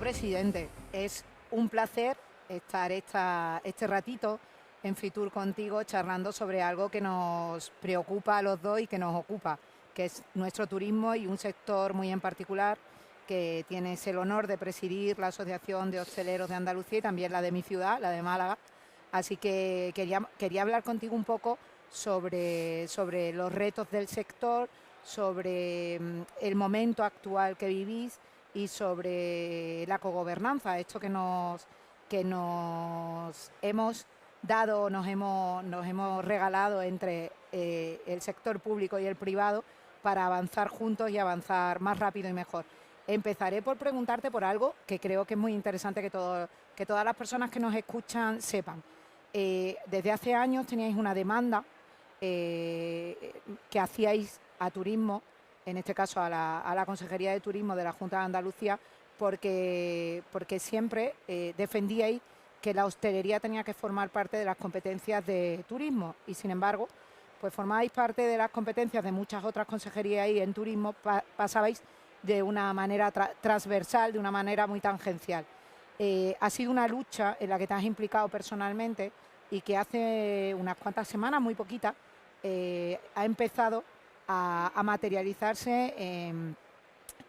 presidente, es un placer estar este ratito en Fitur contigo charlando sobre algo que nos preocupa a los dos y que nos ocupa, que es nuestro turismo y un sector muy en particular que tienes el honor de presidir la Asociación de Hosteleros de Andalucía y también la de mi ciudad, la de Málaga. Así que quería hablar contigo un poco sobre los retos del sector, sobre el momento actual que vivís y sobre la cogobernanza, esto que nos hemos dado, nos hemos regalado entre el sector público y el privado para avanzar juntos y avanzar más rápido y mejor. Empezaré por preguntarte por algo que creo que es muy interesante que todas las personas que nos escuchan sepan. Desde hace años teníais una demanda que hacíais a turismo, en este caso a la Consejería de Turismo de la Junta de Andalucía, porque siempre defendíais que la hostelería tenía que formar parte de las competencias de turismo y, sin embargo, pues formabais parte de las competencias de muchas otras consejerías y en turismo pasabais de una manera transversal, de una manera muy tangencial. Ha sido una lucha en la que te has implicado personalmente y que hace unas cuantas semanas, muy poquitas, ha empezado a materializarse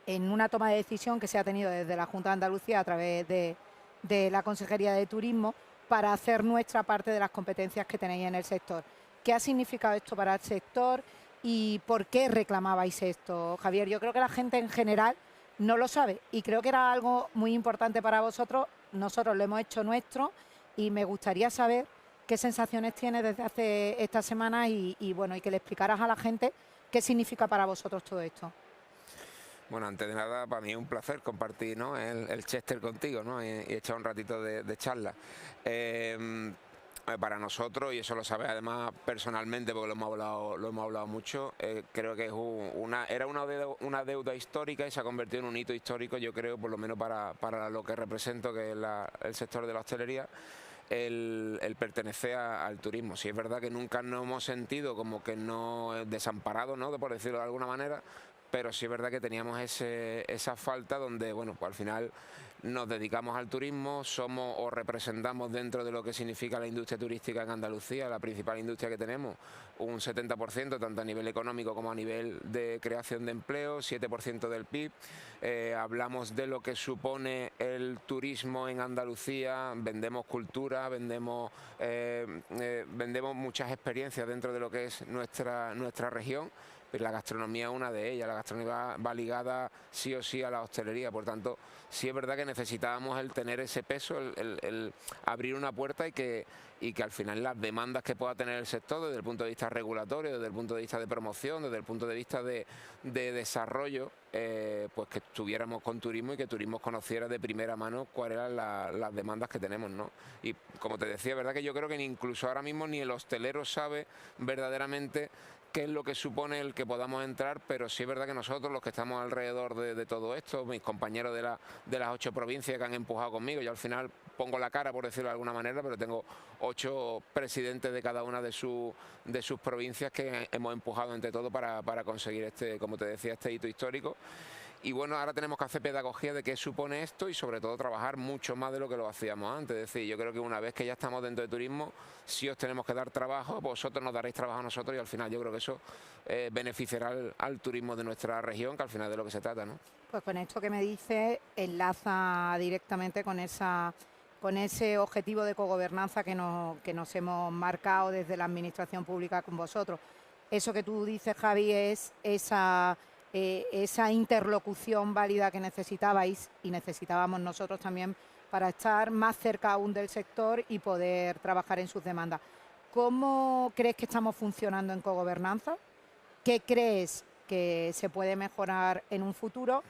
en una toma de decisión que se ha tenido desde la Junta de Andalucía a través de la Consejería de Turismo para hacer nuestra parte de las competencias que tenéis en el sector. ¿Qué ha significado esto para el sector y por qué reclamabais esto, Javier? Yo creo que la gente en general no lo sabe y creo que era algo muy importante para vosotros. Nosotros lo hemos hecho nuestro y me gustaría saber qué sensaciones tienes desde hace estas semanas y bueno, y que le explicaras a la gente qué significa para vosotros todo esto. Bueno, antes de nada, para mí es un placer compartir, ¿no?, el Chester contigo, ¿no?, y echar un ratito de charla. Para nosotros, y eso lo sabes además personalmente porque lo hemos hablado mucho, creo que es era una deuda histórica y se ha convertido en un hito histórico, yo creo, por lo menos para lo que represento, que es el sector de la hostelería. El pertenecer al turismo. Sí, es verdad que nunca nos hemos sentido como que no desamparados, ¿no?, por decirlo de alguna manera, pero sí es verdad que teníamos esa falta donde, bueno, pues al final nos dedicamos al turismo, somos o representamos dentro de lo que significa la industria turística en Andalucía, la principal industria que tenemos, un 70%, tanto a nivel económico como a nivel de creación de empleo, 7% del PIB. Hablamos de lo que supone el turismo en Andalucía, vendemos cultura, vendemos muchas experiencias dentro de lo que es nuestra región. Pero la gastronomía es una de ellas, la gastronomía va ligada sí o sí a la hostelería, por tanto, sí es verdad que necesitábamos el tener ese peso, el abrir una puerta y que al final las demandas que pueda tener el sector desde el punto de vista regulatorio, desde el punto de vista de promoción, desde el punto de vista de desarrollo, pues que estuviéramos con turismo y que turismo conociera de primera mano cuáles eran las demandas que tenemos, ¿no? Y como te decía, verdad que yo creo que incluso ahora mismo ni el hostelero sabe verdaderamente qué es lo que supone el que podamos entrar, pero sí es verdad que nosotros, los que estamos alrededor de todo esto, mis compañeros de las 8 provincias que han empujado conmigo, yo al final pongo la cara, por decirlo de alguna manera, pero tengo 8 presidentes de cada una de sus provincias que hemos empujado entre todos para conseguir como te decía, este hito histórico. Y bueno, ahora tenemos que hacer pedagogía de qué supone esto y sobre todo trabajar mucho más de lo que lo hacíamos antes. Es decir, yo creo que una vez que ya estamos dentro de turismo, sí os tenemos que dar trabajo, vosotros nos daréis trabajo a nosotros y al final yo creo que eso beneficiará al turismo de nuestra región, que al final es de lo que se trata, ¿no? Pues con esto que me dice enlaza directamente con ese objetivo de cogobernanza que nos hemos marcado desde la administración pública con vosotros. Eso que tú dices, Javi, es esa interlocución válida que necesitabais y necesitábamos nosotros también para estar más cerca aún del sector y poder trabajar en sus demandas. ¿Cómo crees que estamos funcionando en cogobernanza? ¿Qué crees que se puede mejorar en un futuro?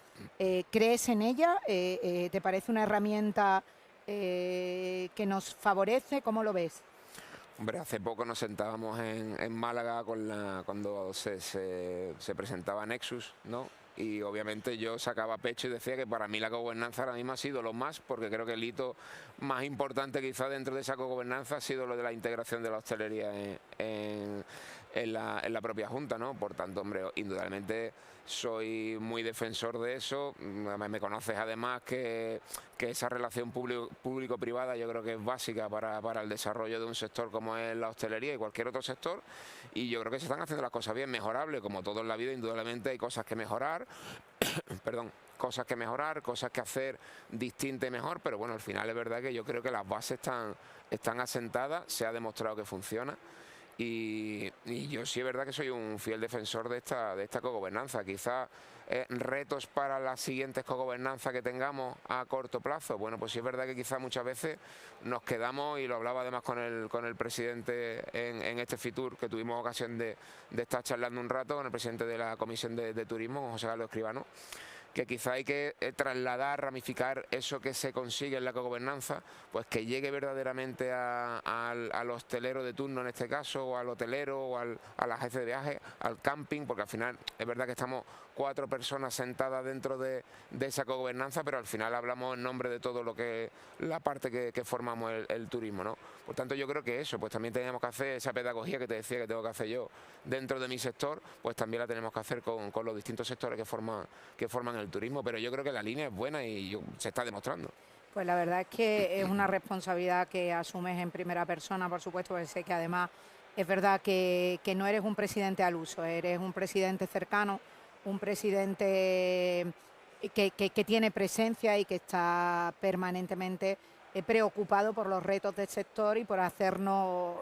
¿Crees en ella? ¿Te parece una herramienta que nos favorece? ¿Cómo lo ves? Hombre, hace poco nos sentábamos en Málaga cuando se presentaba Nexus, ¿no? Y obviamente yo sacaba pecho y decía que para mí la cogobernanza ahora mismo ha sido lo más, porque creo que el hito más importante quizá dentro de esa cogobernanza ha sido lo de la integración de la hostelería en la propia Junta, ¿no? Por tanto, hombre, indudablemente soy muy defensor de eso. Me conoces además que esa relación público-privada yo creo que es básica para el desarrollo de un sector como es la hostelería y cualquier otro sector, y yo creo que se están haciendo las cosas bien, mejorables, como todo en la vida, indudablemente hay cosas que mejorar, perdón, cosas que mejorar, cosas que hacer distinta y mejor, pero bueno, al final es verdad que yo creo que las bases están asentadas, se ha demostrado que funciona. Y yo sí es verdad que soy un fiel defensor de esta cogobernanza. Quizás retos para las siguientes cogobernanzas que tengamos a corto plazo. Bueno, pues sí es verdad que quizás muchas veces nos quedamos, y lo hablaba además con el presidente en este Fitur, que tuvimos ocasión de estar charlando un rato con el presidente de la Comisión de Turismo, con José Carlos Escribano, que quizá hay que trasladar, ramificar eso que se consigue en la cogobernanza, pues que llegue verdaderamente al hostelero de turno en este caso, o al hotelero, o a la agencia de viaje, al camping, porque al final es verdad que estamos 4 personas sentadas dentro de esa cogobernanza, pero al final hablamos en nombre de todo lo que la parte que formamos el turismo, ¿no? Por tanto, yo creo que eso, pues también tenemos que hacer esa pedagogía que te decía que tengo que hacer yo dentro de mi sector, pues también la tenemos que hacer con los distintos sectores que forman el turismo, pero yo creo que la línea es buena y se está demostrando. Pues la verdad es que es una responsabilidad que asumes en primera persona, por supuesto, porque sé que además es verdad que no eres un presidente al uso, eres un presidente cercano, un presidente que tiene presencia y que está permanentemente preocupado por los retos del sector y por hacernos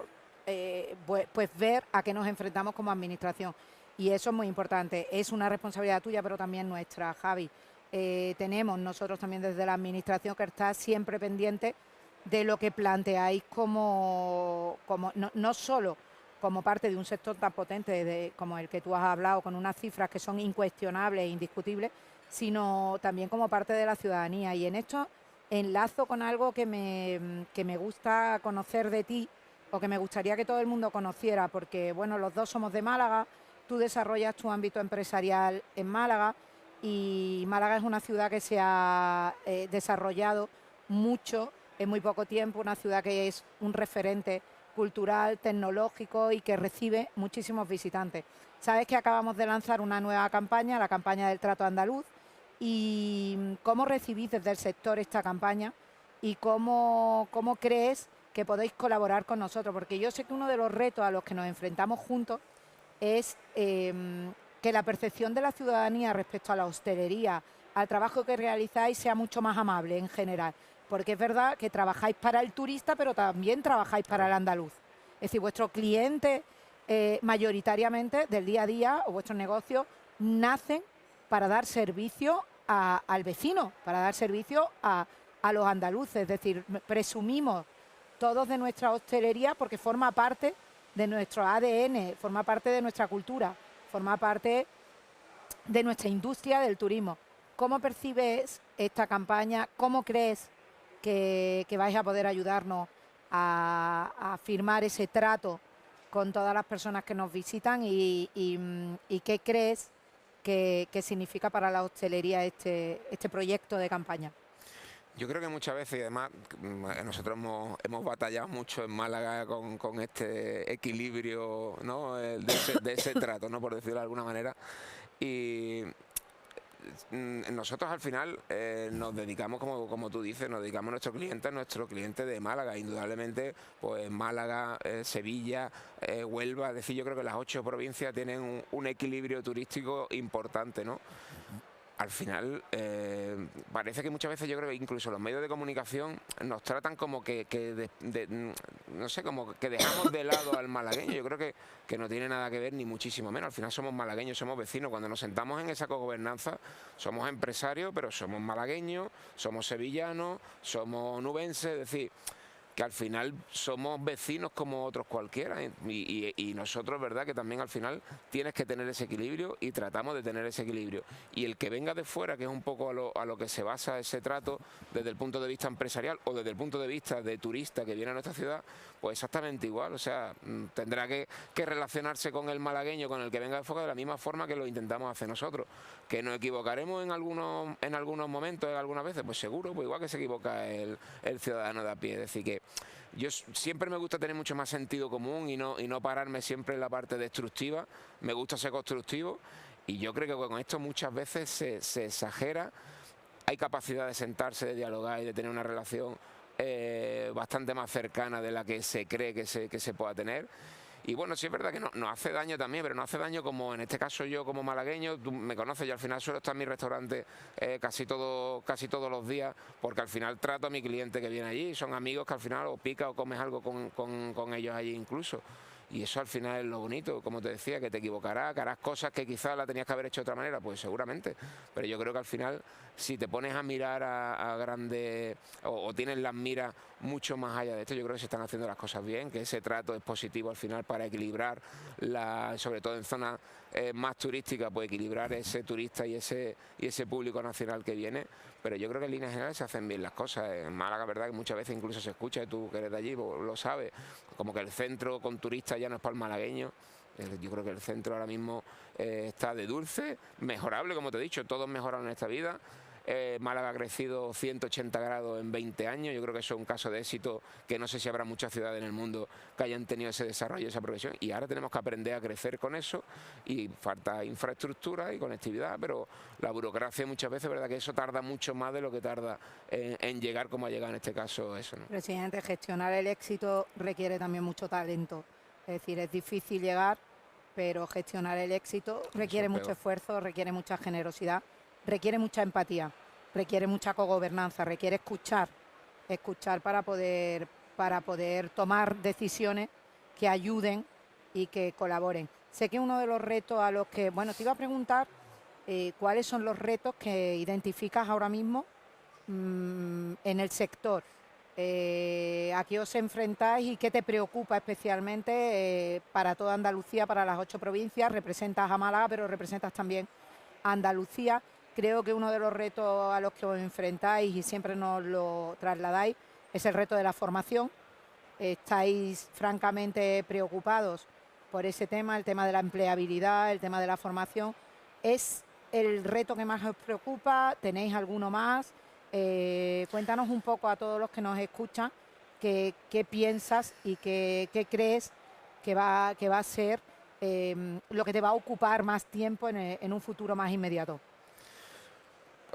pues ver a qué nos enfrentamos como administración. Y eso es muy importante. Es una responsabilidad tuya, pero también nuestra, Javi. Tenemos nosotros también desde la administración que está siempre pendiente de lo que planteáis como no solo como parte de un sector tan potente como el que tú has hablado, con unas cifras que son incuestionables e indiscutibles, sino también como parte de la ciudadanía. Y en esto enlazo con algo que me gusta conocer de ti, o que me gustaría que todo el mundo conociera, porque bueno, los dos somos de Málaga, tú desarrollas tu ámbito empresarial en Málaga, y Málaga es una ciudad que se ha desarrollado mucho en muy poco tiempo, una ciudad que es un referente cultural, tecnológico y que recibe muchísimos visitantes. Sabes que acabamos de lanzar una nueva campaña, la campaña del trato andaluz, y cómo recibís desde el sector esta campaña y cómo crees que podéis colaborar con nosotros, porque yo sé que uno de los retos a los que nos enfrentamos juntos es que la percepción de la ciudadanía respecto a la hostelería, al trabajo que realizáis, sea mucho más amable en general, porque es verdad que trabajáis para el turista, pero también trabajáis para el andaluz. Es decir, vuestros clientes mayoritariamente del día a día, o vuestros negocios, nacen para dar servicio al vecino, para dar servicio a los andaluces. Es decir, presumimos todos de nuestra hostelería porque forma parte de nuestro ADN, forma parte de nuestra cultura, forma parte de nuestra industria del turismo. ¿Cómo percibes esta campaña? ¿Cómo crees que vais a poder ayudarnos a firmar ese trato con todas las personas que nos visitan y qué crees que significa para la hostelería este proyecto de campaña? Yo creo que muchas veces, y además nosotros hemos batallado mucho en Málaga con este equilibrio, ¿no? de ese trato, ¿no? Por decirlo de alguna manera. Y nosotros al final nos dedicamos, como tú dices, nos dedicamos a nuestro cliente de Málaga. Indudablemente, pues Málaga, Sevilla, Huelva, es decir, yo creo que las 8 provincias tienen un equilibrio turístico importante, ¿no? Al final parece que muchas veces yo creo que incluso los medios de comunicación nos tratan como no sé, como que dejamos de lado al malagueño. Yo creo que no tiene nada que ver, ni muchísimo menos. Al final somos malagueños, somos vecinos. Cuando nos sentamos en esa cogobernanza somos empresarios, pero somos malagueños, somos sevillanos, somos nubenses, es decir, que al final somos vecinos como otros cualquiera, y nosotros, verdad, que también al final tienes que tener ese equilibrio, y tratamos de tener ese equilibrio. Y el que venga de fuera, que es un poco a lo que se basa ese trato desde el punto de vista empresarial o desde el punto de vista de turista que viene a nuestra ciudad, pues exactamente igual. O sea, tendrá que relacionarse con el malagueño, con el que venga de fuera, de la misma forma que lo intentamos hacer nosotros. Que nos equivocaremos en algunos momentos, en algunas veces, pues seguro, pues igual que se equivoca el ciudadano de a pie. Es decir, que siempre me gusta tener mucho más sentido común y no pararme siempre en la parte destructiva. Me gusta ser constructivo y yo creo que con esto muchas veces se exagera. Hay capacidad de sentarse, de dialogar y de tener una relación bastante más cercana de la que se cree que se pueda tener. Y bueno, sí es verdad que nos hace daño también, pero nos hace daño como en este caso yo como malagueño, tú me conoces, yo al final suelo estar en mi restaurante casi todos los días, porque al final trato a mi cliente que viene allí, son amigos que al final o pica o comes algo con ellos allí incluso. Y eso al final es lo bonito, como te decía, que te equivocarás, que harás cosas que quizás la tenías que haber hecho de otra manera, pues seguramente. Pero yo creo que al final, si te pones a mirar a grandes, o tienes las miras mucho más allá de esto, yo creo que se están haciendo las cosas bien, que ese trato es positivo al final para equilibrar, sobre todo en zonas más turísticas, pues equilibrar ese turista y ese público nacional que viene. Pero yo creo que en líneas generales se hacen bien las cosas. En Málaga, verdad que muchas veces incluso se escucha, y tú que eres de allí lo sabes, como que el centro con turistas ya no es para el malagueño. Yo creo que el centro ahora mismo está de dulce, mejorable, como te he dicho, todos mejoraron en esta vida. Málaga ha crecido 180 grados en 20 años, yo creo que eso es un caso de éxito que no sé si habrá muchas ciudades en el mundo que hayan tenido ese desarrollo, esa progresión, y ahora tenemos que aprender a crecer con eso, y falta infraestructura y conectividad, pero la burocracia muchas veces, verdad que eso tarda mucho más de lo que tarda en llegar como ha llegado en este caso eso, ¿no? Presidente, gestionar el éxito requiere también mucho talento, es decir, es difícil llegar, pero gestionar el éxito requiere mucho esfuerzo, requiere mucha generosidad, requiere mucha empatía, requiere mucha cogobernanza, requiere escuchar para poder tomar decisiones que ayuden y que colaboren. Sé que uno de los retos a los que, bueno, te iba a preguntar cuáles son los retos que identificas ahora mismo en el sector. ¿A qué os enfrentáis y qué te preocupa especialmente para toda Andalucía, para las 8 provincias? Representas a Málaga, pero representas también a Andalucía. Creo que uno de los retos a los que os enfrentáis y siempre nos lo trasladáis es el reto de la formación. Estáis francamente preocupados por ese tema, el tema de la empleabilidad, el tema de la formación. ¿Es el reto que más os preocupa? ¿Tenéis alguno más? Cuéntanos un poco a todos los que nos escuchan qué piensas y qué crees que va a ser lo que te va a ocupar más tiempo en un futuro más inmediato.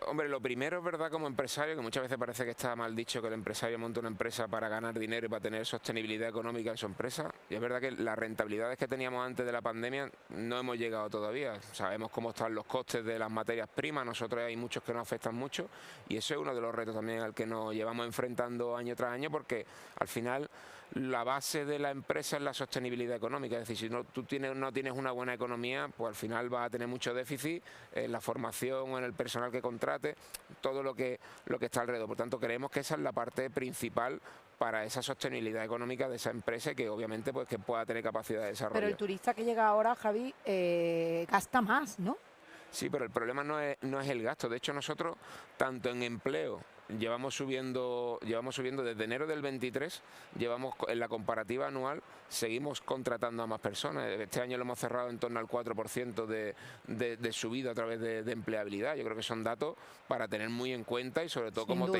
Hombre, lo primero es verdad como empresario, que muchas veces parece que está mal dicho que el empresario monta una empresa para ganar dinero y para tener sostenibilidad económica en su empresa. Y es verdad que las rentabilidades que teníamos antes de la pandemia no hemos llegado todavía. Sabemos cómo están los costes de las materias primas, nosotros hay muchos que nos afectan mucho y eso es uno de los retos también al que nos llevamos enfrentando año tras año, porque al final la base de la empresa es la sostenibilidad económica. Es decir, si tú no tienes una buena economía, pues al final vas a tener mucho déficit en la formación o en el personal que contrate, todo lo que está alrededor. Por tanto, creemos que esa es la parte principal para esa sostenibilidad económica de esa empresa, que obviamente pues que pueda tener capacidad de desarrollo. Pero el turista que llega ahora, Javi, gasta más, ¿no? Sí, pero el problema no es el gasto. De hecho, nosotros, tanto en empleo, llevamos subiendo desde enero del 23, llevamos en la comparativa anual, seguimos contratando a más personas. Este año lo hemos cerrado en torno al 4% de subida a través de empleabilidad. Yo creo que son datos para tener muy en cuenta y sobre todo como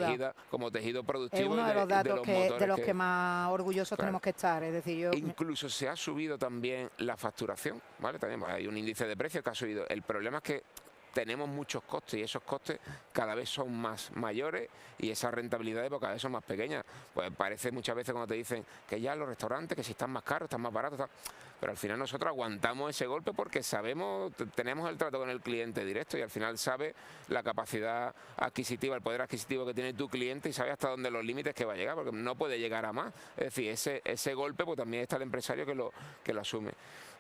tejido productivo. Es uno de los datos de los que más orgullosos tenemos que estar. Es decir, incluso se ha subido también la facturación, ¿vale? También hay un índice de precios que ha subido. El problema es que tenemos muchos costes y esos costes cada vez son más mayores y esas rentabilidades pues cada vez son más pequeñas. Pues parece muchas veces cuando te dicen que ya los restaurantes, que si están más caros, están más baratos, pero al final nosotros aguantamos ese golpe porque sabemos, tenemos el trato con el cliente directo y al final sabe la capacidad adquisitiva, el poder adquisitivo que tiene tu cliente y sabe hasta dónde los límites que va a llegar, porque no puede llegar a más. Es decir, ese golpe pues también está el empresario que lo asume.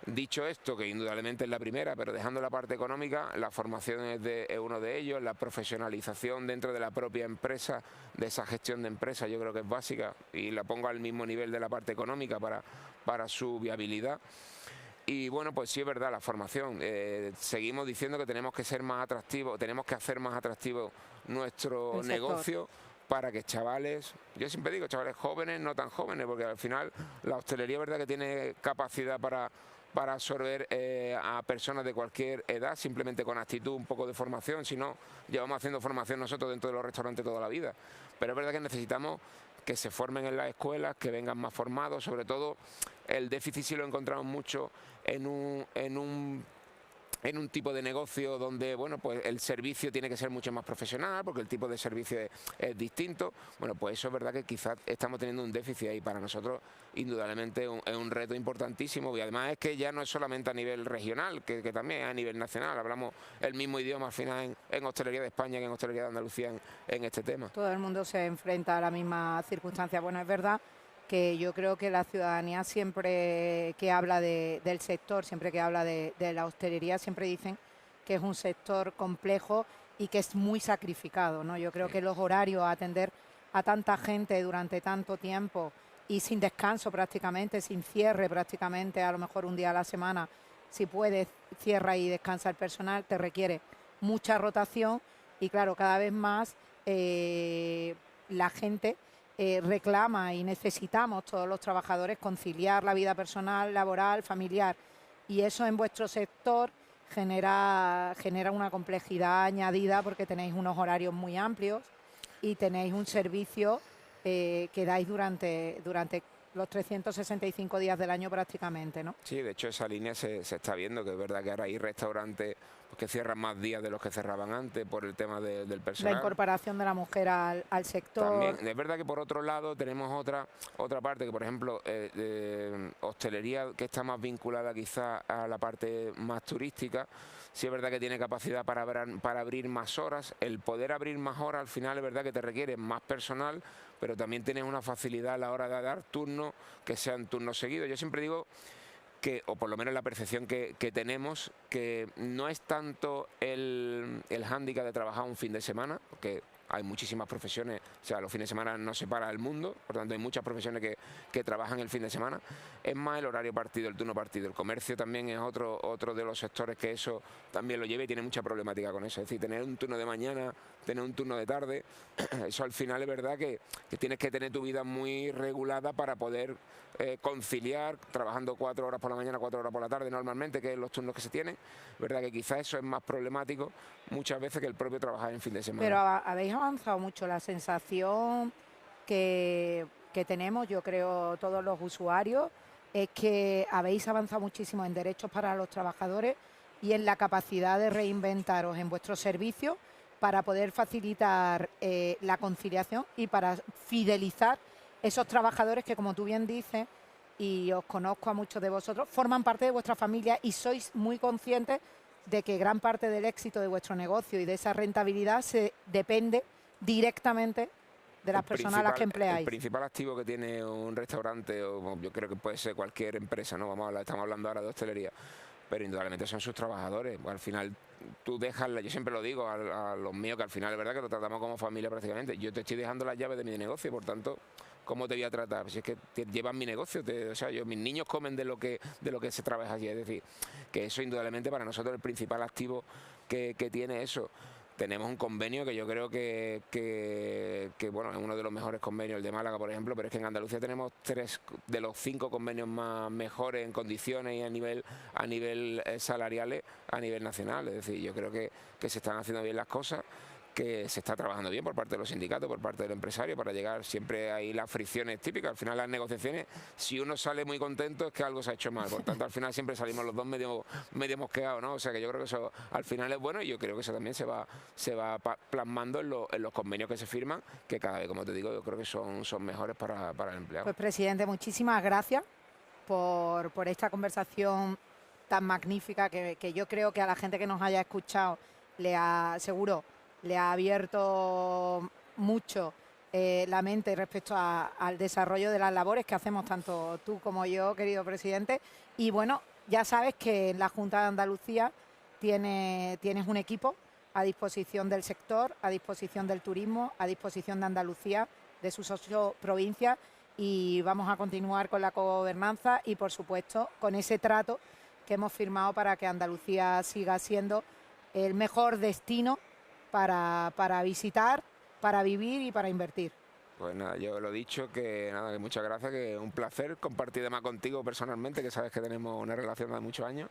Dicho esto, que indudablemente es la primera, pero dejando la parte económica, la formación es uno de ellos, la profesionalización dentro de la propia empresa, de esa gestión de empresa, yo creo que es básica y la pongo al mismo nivel de la parte económica para su viabilidad. Y bueno, pues sí es verdad, la formación. Seguimos diciendo que tenemos que ser más atractivos, tenemos que hacer más atractivo nuestro negocio para que chavales, yo siempre digo chavales jóvenes, no tan jóvenes, porque al final la hostelería es verdad que tiene capacidad para absorber a personas de cualquier edad, simplemente con actitud, un poco de formación. Si no, llevamos haciendo formación nosotros dentro de los restaurantes toda la vida. Pero es verdad que necesitamos que se formen en las escuelas, que vengan más formados. Sobre todo el déficit sí lo encontramos mucho en un tipo de negocio donde, bueno, pues el servicio tiene que ser mucho más profesional, porque el tipo de servicio es distinto. Bueno, pues eso es verdad que quizás estamos teniendo un déficit ahí. Para nosotros, indudablemente, es un reto importantísimo, y además es que ya no es solamente a nivel regional, que también es a nivel nacional. Hablamos el mismo idioma al final en hostelería de España que en hostelería de Andalucía en este tema. Todo el mundo se enfrenta a la misma circunstancia. Bueno, es verdad que yo creo que la ciudadanía siempre que habla del sector, siempre que habla de la hostelería, siempre dicen que es un sector complejo y que es muy sacrificado, ¿no? Yo creo que los horarios, atender a tanta gente durante tanto tiempo y sin descanso prácticamente, sin cierre prácticamente, a lo mejor un día a la semana, si puedes, cierra y descansa el personal, te requiere mucha rotación y claro, cada vez más la gente reclama y necesitamos todos los trabajadores conciliar la vida personal, laboral, familiar, y eso en vuestro sector genera una complejidad añadida porque tenéis unos horarios muy amplios y tenéis un servicio que dais durante los 365 días del año prácticamente, ¿no? Sí, de hecho esa línea se está viendo, que es verdad que ahora hay restaurantes que cierran más días de los que cerraban antes por el tema del personal. La incorporación de la mujer al sector. También, es verdad que por otro lado tenemos otra parte, que por ejemplo hostelería, que está más vinculada quizá a la parte más turística. Sí es verdad que tiene capacidad para abrir más horas. El poder abrir más horas al final es verdad que te requiere más personal, pero también tienes una facilidad a la hora de dar turnos que sean turnos seguidos. Yo siempre digo que, o por lo menos la percepción que tenemos, que no es tanto el hándicap de trabajar un fin de semana, porque hay muchísimas profesiones, o sea, los fines de semana no se para el mundo, por tanto hay muchas profesiones que trabajan el fin de semana. Es más el horario partido, el turno partido. El comercio también es otro de los sectores que eso también lo lleva y tiene mucha problemática con eso. Es decir, tener un turno de mañana, tener un turno de tarde, eso al final es verdad que tienes que tener tu vida muy regulada para poder conciliar, trabajando 4 horas por la mañana, 4 horas por la tarde normalmente, que es los turnos que se tienen. Es verdad que quizás eso es más problemático muchas veces que el propio trabajar en fin de semana. Pero habéis avanzado mucho. La sensación que tenemos, yo creo, todos los usuarios, es que habéis avanzado muchísimo en derechos para los trabajadores y en la capacidad de reinventaros en vuestros servicios para poder facilitar la conciliación y para fidelizar esos trabajadores que, como tú bien dices, y os conozco a muchos de vosotros, forman parte de vuestra familia y sois muy conscientes de que gran parte del éxito de vuestro negocio y de esa rentabilidad se depende directamente de las personas a las que empleáis. El principal activo que tiene un restaurante, o yo creo que puede ser cualquier empresa, ¿no? Estamos hablando ahora de hostelería, pero indudablemente son sus trabajadores. Al final tú dejas, yo siempre lo digo a los míos, que al final es verdad que lo tratamos como familia prácticamente. Yo te estoy dejando las llaves de mi negocio, por tanto, ¿cómo te voy a tratar? Si es que llevan mi negocio, o sea, mis niños comen de lo que se trabaja allí. Es decir, que eso indudablemente para nosotros es el principal activo que tiene eso. Tenemos un convenio que yo creo que bueno, es uno de los mejores convenios, el de Málaga, por ejemplo, pero es que en Andalucía tenemos 3 de los 5 convenios más mejores en condiciones y a nivel salariales a nivel nacional. Es decir, yo creo que se están haciendo bien las cosas, que se está trabajando bien por parte de los sindicatos, por parte del empresario, para llegar. Siempre ahí las fricciones típicas. Al final las negociaciones, si uno sale muy contento es que algo se ha hecho mal. Por tanto, al final siempre salimos los dos medio mosqueados, ¿no? O sea que yo creo que eso al final es bueno, y yo creo que eso también se va plasmando en los convenios que se firman, que cada vez, como te digo, yo creo que son mejores para el empleado. Pues, presidente, muchísimas gracias por esta conversación tan magnífica que yo creo que a la gente que nos haya escuchado seguro le ha abierto mucho la mente respecto al desarrollo de las labores que hacemos tanto tú como yo, querido presidente. Y bueno, ya sabes que en la Junta de Andalucía tienes un equipo a disposición del sector, a disposición del turismo, a disposición de Andalucía, de sus 8 provincias, y vamos a continuar con la cogobernanza y, por supuesto, con ese trato que hemos firmado para que Andalucía siga siendo el mejor destino para visitar, para vivir y para invertir. Pues nada, yo lo he dicho, que nada, que muchas gracias, que es un placer compartir además contigo personalmente, que sabes que tenemos una relación de muchos años.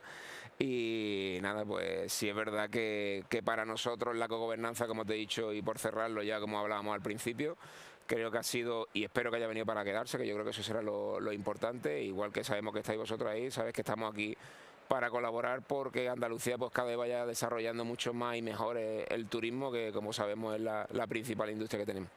Y nada, pues sí es verdad que para nosotros la cogobernanza, como te he dicho, y por cerrarlo ya como hablábamos al principio, creo que ha sido, y espero que haya venido para quedarse, que yo creo que eso será lo importante, igual que sabemos que estáis vosotros ahí, sabes que estamos aquí para colaborar porque Andalucía pues cada vez vaya desarrollando mucho más y mejor el turismo, que como sabemos es la principal industria que tenemos.